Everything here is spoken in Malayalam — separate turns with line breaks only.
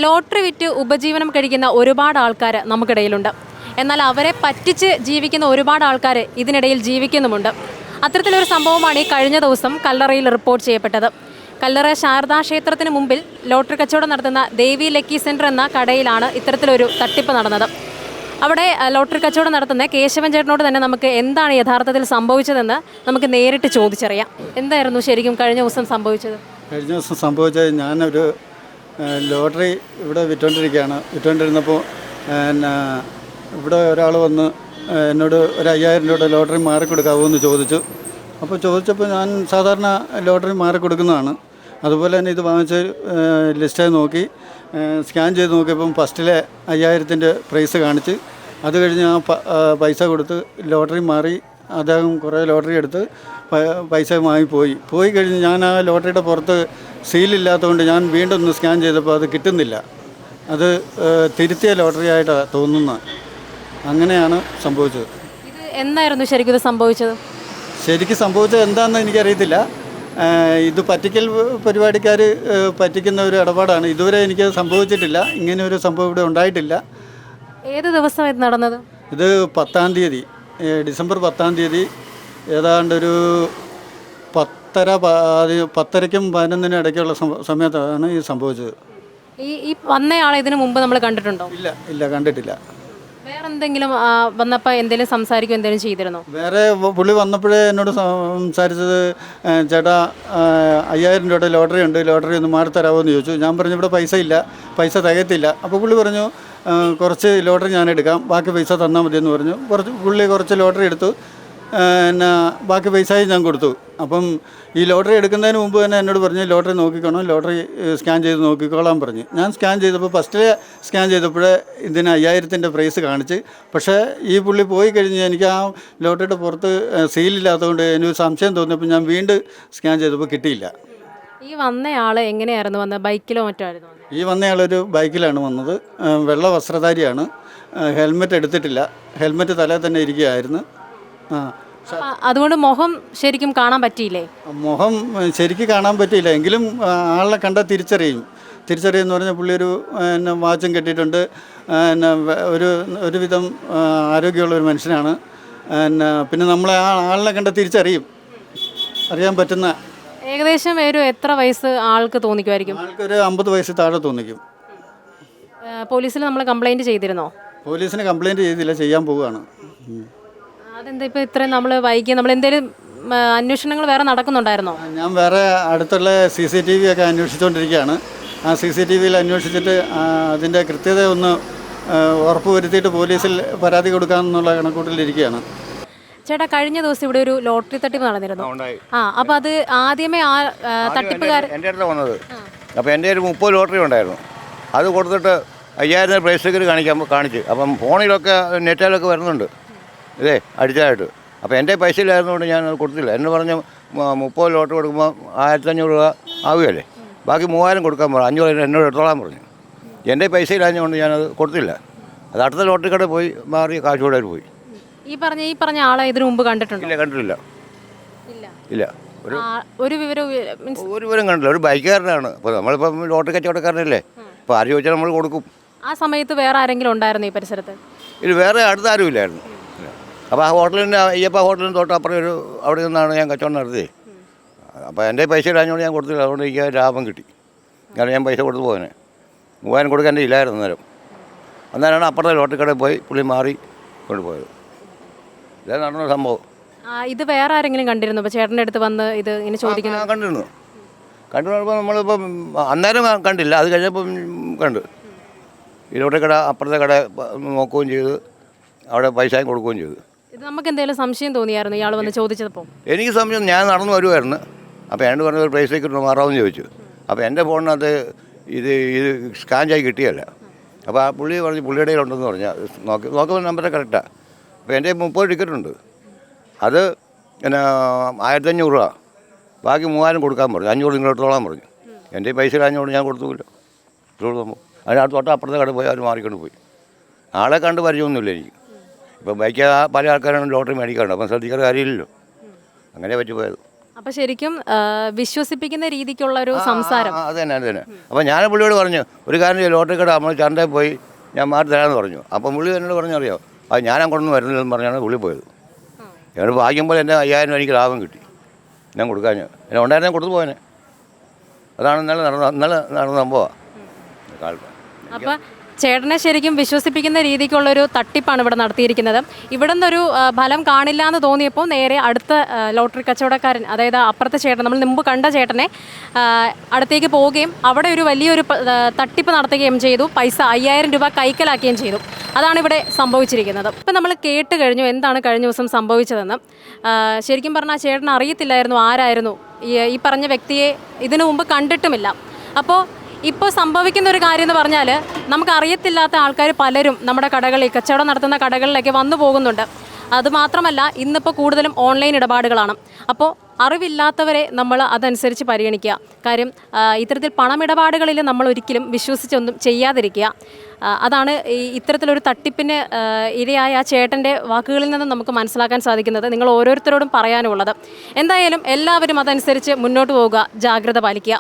ലോട്ടറി വിറ്റ് ഉപജീവനം കഴിക്കുന്ന ഒരുപാട് ആൾക്കാർ നമുക്കിടയിലുണ്ട്. എന്നാൽ അവരെ പറ്റിച്ച് ജീവിക്കുന്ന ഒരുപാട് ആൾക്കാർ ഇതിനിടയിൽ ജീവിക്കുന്നുമുണ്ട്. അത്തരത്തിലൊരു സംഭവമാണ് ഈ കഴിഞ്ഞ ദിവസം കല്ലറയിൽ റിപ്പോർട്ട് ചെയ്യപ്പെട്ടത്. കല്ലറ ശാരദാ ക്ഷേത്രത്തിന് മുമ്പിൽ ലോട്ടറി കച്ചവടം നടത്തുന്ന ദേവി ലക്കി സെൻറ്റർ എന്ന കടയിലാണ് ഇത്തരത്തിലൊരു തട്ടിപ്പ് നടന്നത്. അവിടെ ലോട്ടറി കച്ചവടം നടത്തുന്ന കേശവൻ ചേട്ടനോട് തന്നെ നമുക്ക് എന്താണ് യഥാർത്ഥത്തിൽ സംഭവിച്ചതെന്ന് നമുക്ക് നേരിട്ട് ചോദിച്ചറിയാം. എന്തായിരുന്നു ശരിക്കും കഴിഞ്ഞ ദിവസം സംഭവിച്ചത്?
കഴിഞ്ഞ ദിവസം സംഭവിച്ചത്, ഞാനൊരു ലോട്ടറി ഇവിടെ വിറ്റുകൊണ്ടിരുന്നപ്പോൾ ഇവിടെ ഒരാൾ വന്ന് എന്നോട് ഒരു 5000 രൂപയുടെ ലോട്ടറി മാറിക്കൊടുക്കാവോ എന്ന് ചോദിച്ചപ്പോൾ ഞാൻ സാധാരണ ലോട്ടറി മാറിക്കൊടുക്കുന്നതാണ്. അതുപോലെ തന്നെ ഇത് വാങ്ങിച്ച് ലിസ്റ്റ് നോക്കി സ്കാൻ ചെയ്ത് നോക്കിയപ്പം ഫസ്റ്റിലെ 5000-ൻ്റെ പ്രൈസ് കാണിച്ച്, അത് കഴിഞ്ഞ് ആ പൈസ കൊടുത്ത് ലോട്ടറി മാറി. അദ്ദേഹം കുറേ ലോട്ടറി എടുത്ത് പൈസ പോയി കഴിഞ്ഞ് ഞാൻ ആ ലോട്ടറിയുടെ പുറത്ത് സീലില്ലാത്തതുകൊണ്ട് ഞാൻ വീണ്ടും ഒന്ന് സ്കാൻ ചെയ്തപ്പോൾ അത് കിട്ടുന്നില്ല. അത് തിരുത്തിയ ലോട്ടറി ആയിട്ടാണ് തോന്നുന്നത്. അങ്ങനെയാണ് സംഭവിച്ചത്.
ഇത് എന്നായിരുന്നു ശരിക്കും ഇത് സംഭവിച്ചത്?
ശരിക്കും സംഭവിച്ചത് എന്താണെന്ന് എനിക്കറിയത്തില്ല. ഇത് പറ്റിക്കൽ പരിപാടിക്കാർ പറ്റിക്കുന്ന ഒരു ഇടപാടാണ്. ഇതുവരെ എനിക്ക് സംഭവിച്ചിട്ടില്ല. ഇങ്ങനെ ഒരു സംഭവം ഇവിടെ ഉണ്ടായിട്ടില്ല.
ഏത് ദിവസമാണ് ഇത് നടന്നത്?
ഇത് 10-ാം തീയതി, ഡിസംബർ 10-ാം തീയതി ഏതാണ്ട് ഒരു 10:30-ക്കും 11-നും ഇടയ്ക്കുള്ള സമയത്താണ് ഇത് സംഭവിച്ചത്.
ഈ വന്നയാളെ ഇതിനു മുമ്പ് നമ്മൾ കണ്ടിട്ടുണ്ടോ?
ഇല്ല കണ്ടിട്ടില്ല.
വേറെ എന്തെങ്കിലും വന്നപ്പോൾ എന്തെങ്കിലും സംസാരിക്കും എന്തെങ്കിലും ചെയ്തിരുന്നോ?
വേറെ പുള്ളി വന്നപ്പോഴേ എന്നോട് സംസാരിച്ചത്, ചേട്ടാ 5000 രൂപയുടെ ലോട്ടറി ഉണ്ട്, ലോട്ടറി ഒന്ന് മാറിത്തരാമോ എന്ന് ചോദിച്ചു. ഞാൻ പറഞ്ഞു ഇവിടെ പൈസ തികയത്തില്ല. അപ്പോൾ പുള്ളി പറഞ്ഞു കുറച്ച് ലോട്ടറി ഞാൻ എടുക്കാം, ബാക്കി പൈസ തന്നാൽ മതിയെന്ന് പറഞ്ഞു. പുള്ളി കുറച്ച് ലോട്ടറി എടുത്തു, ബാക്കി പൈസയും ഞാൻ കൊടുത്തു. അപ്പം ഈ ലോട്ടറി എടുക്കുന്നതിന് മുമ്പ് തന്നെ എന്നോട് പറഞ്ഞു ലോട്ടറി നോക്കിക്കോണം, ലോട്ടറി സ്കാൻ ചെയ്ത് നോക്കിക്കോളാൻ പറഞ്ഞു. ഞാൻ സ്കാൻ ചെയ്തപ്പോൾ ഫസ്റ്റിലെ സ്കാൻ ചെയ്തപ്പോഴേ ഇതിന് 5000-ൻ്റെ പ്രൈസ് കാണിച്ച്. പക്ഷേ ഈ പുള്ളി പോയി കഴിഞ്ഞ് എനിക്ക് ആ ലോട്ടറിയുടെ പുറത്ത് സീലില്ലാത്തതുകൊണ്ട് എനിക്ക് സംശയം തോന്നിയപ്പോൾ ഞാൻ വീണ്ടും സ്കാൻ ചെയ്തപ്പോൾ കിട്ടിയില്ല.
ഈ വന്നയാൾ എങ്ങനെയായിരുന്നു വന്നത്? ബൈക്കിലോ മറ്റോ ആയിരുന്നു?
ഈ വന്നയാളൊരു ബൈക്കിലാണ് വന്നത്. വെള്ള വസ്ത്രധാരിയാണ്. ഹെൽമെറ്റ് എടുത്തിട്ടില്ല. ഹെൽമെറ്റ് തലയിൽ തന്നെ ഇരിക്കുകയായിരുന്നു.
അതുകൊണ്ട് മുഖം ശരിക്കും കാണാൻ പറ്റിയില്ലേ?
മുഖം ശരിക്കും കാണാൻ പറ്റിയില്ല, എങ്കിലും ആളെ കണ്ടാൽ തിരിച്ചറിയുമെന്ന് പറഞ്ഞാൽ പുള്ളി ഒരു വാച്ചും കെട്ടിയിട്ടുണ്ട്. ഒരുവിധം ആരോഗ്യമുള്ളൊരു മനുഷ്യനാണ്. പിന്നെ നമ്മളെ ആ ആളിനെ കണ്ടാൽ അറിയാൻ പറ്റുന്ന.
ഏകദേശം ഒരു എത്ര വയസ്സ് ആൾക്ക് തോന്നിക്കുമായിരിക്കും?
ആൾക്കൊരു 50 വയസ്സ് താഴെ തോന്നിക്കും.
പോലീസിൽ നമ്മൾ കംപ്ലൈൻറ്റ് ചെയ്തിരുന്നോ?
പോലീസിന് കംപ്ലൈൻറ്റ് ചെയ്തില്ല, ചെയ്യാൻ പോവുകയാണ്.
അതെന്താ ഇപ്പോൾ ഇത്രയും നമ്മൾ വൈകി? നമ്മൾ എന്തെങ്കിലും അന്വേഷണങ്ങൾ വേറെ നടക്കുന്നുണ്ടായിരുന്നോ?
ഞാൻ വേറെ അടുത്തുള്ള CCTV ഒക്കെ അന്വേഷിച്ചുകൊണ്ടിരിക്കുകയാണ്. ആ CCTVയിൽ അന്വേഷിച്ചിട്ട് അതിൻ്റെ കൃത്യത ഒന്ന് ഉറപ്പ് വരുത്തിയിട്ട് പോലീസിൽ പരാതി കൊടുക്കാമെന്നുള്ള കണക്കൂട്ടലിരിക്കുകയാണ്.
ചേട്ടാ, കഴിഞ്ഞ ദിവസം ഇവിടെ ഒരു ലോട്ടറി തട്ടിപ്പ് നടന്നിരുന്നു. അപ്പോൾ അത് ആദ്യമേ ആ തട്ടിപ്പുകാർ
എൻ്റെ അടുത്ത് വന്നത്. അപ്പോൾ എൻ്റെ ഒരു 30 ലോട്ടറി ഉണ്ടായിരുന്നു. അത് കൊടുത്തിട്ട് 5000 പ്രൈസ് ടിക്കറ്റ് കാണിച്ച്. അപ്പം ഫോണിലൊക്കെ നെറ്റിലൊക്കെ വരുന്നുണ്ട് ഇതേ അടിച്ചതായിട്ട്. അപ്പോൾ എൻ്റെ പൈസ ഇല്ലായിരുന്നുകൊണ്ട് ഞാൻ അത് കൊടുത്തില്ല. എന്നെ പറഞ്ഞ് 30 ലോട്ടറി കൊടുക്കുമ്പോൾ 1500 രൂപ ആവുകയല്ലേ, ബാക്കി 3000 കൊടുക്കാൻ പറഞ്ഞു. 500 എന്നോട് എടുത്തോളാൻ പറഞ്ഞു. എൻ്റെ പൈസ ഇല്ലാഞ്ഞുകൊണ്ട് ഞാനത് കൊടുത്തില്ല. അത് അടുത്ത ലോട്ടറി കടയിൽ പോയി മാറി കാശ് കൂടെ പോയി.
ഈ പറഞ്ഞ ആളെ ഇതിനു മുമ്പ് കണ്ടിട്ടുണ്ടോ?
ഇല്ല, കണ്ടിട്ടില്ല. ഇല്ല,
ഒരു
വിവരം കണ്ടില്ല. ഒരു ബൈക്കുകാരനാണ്. അപ്പോൾ നമ്മളിപ്പം ലോട്ടറി കച്ചവടക്കാരനല്ലേ, അപ്പോൾ ആര് ചോദിച്ചാൽ നമ്മൾ കൊടുക്കും.
ആ സമയത്ത് വേറെ ആരെങ്കിലും ഉണ്ടായിരുന്നു ഈ പരിസരത്ത്?
ഇല്ല, വേറെ അടുത്ത ആരും ഇല്ലായിരുന്നു. അപ്പോൾ ആ അയ്യപ്പ ഹോട്ടലിന് തൊട്ടപ്പുറം അവിടെ നിന്നാണ് ഞാൻ കച്ചവടം നടത്തിയത്. അപ്പോൾ എൻ്റെ പൈസ ഇടാഞ്ഞോണ്ട് ഞാൻ കൊടുത്തില്ല. അതുകൊണ്ട് എനിക്ക് ലാഭം കിട്ടി. കാരണം ഞാൻ പൈസ കൊടുത്തു പോകാൻ 3000 കൊടുക്കാൻ എൻ്റെ ഇല്ലായിരുന്നു. അന്നേരമാണ് അപ്പുറത്തെ ലോട്ടറി കടയിൽ പോയി പുള്ളി മാറി കൊണ്ടുപോയത്. ഇതേ നടന്ന സംഭവം.
ഇത് വേറെ ആരെങ്കിലും കണ്ടിരുന്നു? അപ്പോൾ ചേട്ടൻ്റെ അടുത്ത് വന്ന് ഇത് ഇങ്ങനെ ചോദിക്കുന്നു?
കണ്ടിരുന്നു. നമ്മളിപ്പം അന്നേരം കണ്ടില്ല, അത് കഴിഞ്ഞപ്പം കണ്ടു. ഈ ലോട്ടറി കട അപ്പുറത്തെ കട നോക്കുകയും ചെയ്തു, അവിടെ പൈസയും കൊടുക്കുകയും ചെയ്തു.
ഇത് നമുക്ക് എന്തെങ്കിലും സംശയം തോന്നിയായിരുന്നു ഇയാൾ വന്ന് ചോദിച്ചപ്പോൾ?
എനിക്ക് സംശയം, ഞാൻ നടന്നു വരുമായിരുന്നു. അപ്പോൾ എന്നോട് പറഞ്ഞ ഒരു പ്രൈസ് ടിക്കറ്റ് മാറാമെന്ന് ചോദിച്ചു. അപ്പോൾ എൻ്റെ ഫോണിനകത്ത് ഇത് സ്കാൻ ചെയ്ത് കിട്ടിയല്ല. അപ്പോൾ ആ പുള്ളി പറഞ്ഞ് പുള്ളിയുടെ ഉണ്ടെന്ന് പറഞ്ഞാൽ നോക്കുമ്പോൾ നമ്പർ കറക്റ്റാണ്. അപ്പോൾ എൻ്റെ 30 ടിക്കറ്റ് ഉണ്ട്. അത് പിന്നെ 1500 രൂപ, ബാക്കി 3000 കൊടുക്കാൻ പറഞ്ഞു. 500 നിങ്ങളെടുത്തോളാൻ പറഞ്ഞു. എൻ്റെ പൈസ ഇല്ലാഞ്ഞോണ്ട് ഞാൻ കൊടുത്തുമില്ല. അതിനകത്ത് തൊട്ട് അപ്പുറത്തെ കട പോയി അവർ മാറിക്കൊണ്ട് പോയി. ആളെ കണ്ട് പരിചയമൊന്നുമില്ല എനിക്ക്. ഇപ്പം ബൈക്ക് പല ആൾക്കാരാണ് ലോട്ടറി മേടിക്കാറുണ്ട്. അപ്പം ശ്രദ്ധിക്കാറ് കാര്യമില്ലല്ലോ. അങ്ങനെ പറ്റിപ്പോയത്.
അപ്പോൾ ശരിക്കും വിശ്വസിപ്പിക്കുന്ന രീതിക്കുള്ള ഒരു സംസാരം.
അത് തന്നെ അത് തന്നെ. അപ്പോൾ ഞാൻ പുള്ളിയോട് പറഞ്ഞു ഒരു കാര്യം ചെയ്യും, ലോട്ടറി കട നമ്മൾ ചന്തയിൽ പോയി ഞാൻ മാറ്റി തരാമെന്ന് പറഞ്ഞു. അപ്പം പുള്ളി എന്നോട് പറഞ്ഞറിയോ അത് ഞാൻ അങ്ങോട്ടൊന്നും വരുന്നില്ലെന്ന് പറഞ്ഞാണ് പുള്ളി പോയത്. ഞങ്ങൾ ഭാഗ്യം പോലെ എൻ്റെ 5000 രൂപ എനിക്ക് ലാഭം കിട്ടി. ഞാൻ കൊടുക്കാൻ എന്നെ ഉണ്ടായിരുന്നെ കൊടുത്തു പോയനെ. അതാണ് ഇന്നലെ നടന്ന സംഭവമാണ്.
അപ്പോൾ ചേട്ടനെ ശരിക്കും വിശ്വസിപ്പിക്കുന്ന രീതിക്കുള്ളൊരു തട്ടിപ്പാണ് ഇവിടെ നടത്തിയിരിക്കുന്നത്. ഇവിടെ നിന്നൊരു ഫലം കാണില്ല എന്ന് തോന്നിയപ്പോൾ നേരെ അടുത്ത ലോട്ടറി കച്ചവടക്കാരൻ, അതായത് അപ്പുറത്തെ ചേട്ടൻ, നമ്മൾ മുമ്പ് കണ്ട ചേട്ടനെ അടുത്തേക്ക് പോവുകയും അവിടെ ഒരു വലിയൊരു തട്ടിപ്പ് നടത്തുകയും ചെയ്തു. പൈസ 5000 രൂപ കൈക്കലാക്കുകയും ചെയ്തു. അതാണ് ഇവിടെ സംഭവിച്ചിരിക്കുന്നത്. ഇപ്പം നമ്മൾ കേട്ട് കഴിഞ്ഞു എന്താണ് കഴിഞ്ഞ ദിവസം സംഭവിച്ചതെന്ന്. ശരിക്കും പറഞ്ഞാൽ ചേട്ടൻ അറിയത്തില്ലായിരുന്നു ആരായിരുന്നു ഈ പറഞ്ഞ വ്യക്തിയെ, ഇതിനു മുമ്പ് കണ്ടിട്ടുമില്ല. അപ്പോൾ ഇപ്പോൾ സംഭവിക്കുന്ന ഒരു കാര്യം എന്ന് പറഞ്ഞാൽ നമുക്കറിയത്തില്ലാത്ത ആൾക്കാർ പലരും നമ്മുടെ കടകളിൽ, കച്ചവടം നടത്തുന്ന കടകളിലേക്ക് വന്നു പോകുന്നുണ്ട്. അതുമാത്രമല്ല ഇന്നിപ്പോൾ കൂടുതലും ഓൺലൈൻ ഇടപാടുകളാണ്. അപ്പോൾ അറിവില്ലാത്തവരെ നമ്മൾ അതനുസരിച്ച് പരിഗണിക്കുക. കാര്യം ഇത്തരത്തിൽ പണമിടപാടുകളിൽ നമ്മൾ ഒരിക്കലും വിശ്വസിച്ചൊന്നും ചെയ്യാതിരിക്കുക. അതാണ് ഇത്തരത്തിലൊരു തട്ടിപ്പിന് ഇരയായ ആ ചേട്ടൻ്റെ വാക്കുകളിൽ നിന്ന് നമുക്ക് മനസ്സിലാക്കാൻ സാധിക്കുന്നത്. നിങ്ങൾ ഓരോരുത്തരോടും പറയാനുള്ളത് എന്തായാലും എല്ലാവരും അതനുസരിച്ച് മുന്നോട്ട് പോവുക, ജാഗ്രത പാലിക്കുക.